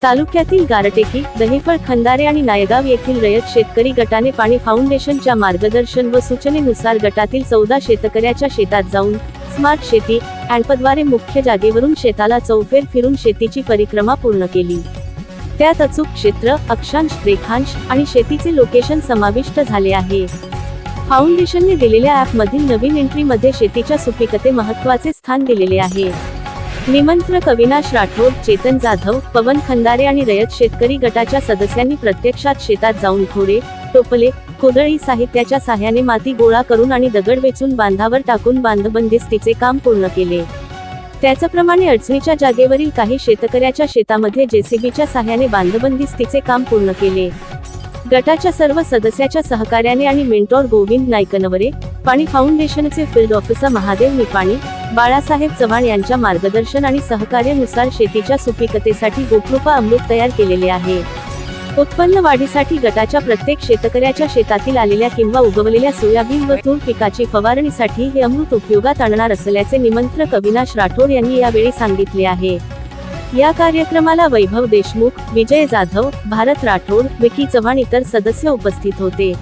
तालुक्यातील गारटेकी, दहिफळ, खंदारे आणि नायगाव येथील रयत शेतकरी गटाने पाणी फाउंडेशनच्या मार्गदर्शन व सूचनेनुसार गटातील 14 शेतकऱ्याच्या शेतात जाऊन स्मार्ट शेती ॲपद्वारे मुख्य जागेवरून शेताला चौफेर फिरून शेतीची परिक्रमा पूर्ण केली। त्यात अचूक क्षेत्र, अक्षांश, रेखांश आणि शेतीचे लोकेशन समाविष्ट झाले आहे। फाउंडेशनने दिलेल्या ॲपमधील नवीन एंट्रीमध्ये शेतीच्या सुपीकते महत्त्वाचे स्थान दिलेले आहे। निमंत्रक अविनाश राठोड, चेतन जाधव, पवन खंदारे आणि रयत शेतकरी गटाच्या सदस्यांनी प्रत्यक्षात शेतात जाऊन खोरे, टोपले, कोदळी साहित्याच्या साह्याने माती गोळा करून आणि दगड वेचून बांधावर टाकून बांधबंदिस्तीचे काम पूर्ण केले। त्याचप्रमाणे अडचणीच्या जागेवरील काही शेतकऱ्याच्या शेतामध्ये जेसीबीच्या साह्याने बांधबंदिस्तीचे काम पूर्ण केले। गटाच्या सर्व सदस्याच्या सहकार्याने आणि मेंटॉर गोविंद नाईकनवरे, पाणी फाउंडेशनचे फील्ड ऑफिसर महादेव निपाणी, बाळासाहेब चव्हाण यांच्या मार्गदर्शन आणि सहकार्यानुसार शेतीच्या सुपीकतेसाठी गोकृपा अमृत तयार केलेले आहे। उत्पन्न वाढीसाठी गटाच्या प्रत्येक शेतकऱ्याच्या शेतातील आलेल्या किंवा उगवलेल्या सोयाबीन व तूर पिकाची फवारणीसाठी हे अमृत उपयोगात आणणार असल्याचे निमंत्रक अविनाश राठोड यांनी यावेळी सांगितले आहे। या कार्यक्रमाला वैभव देशमुख, विजय जाधव, भारत राठोड, विकी चव्हाण इतर सदस्य उपस्थित होते।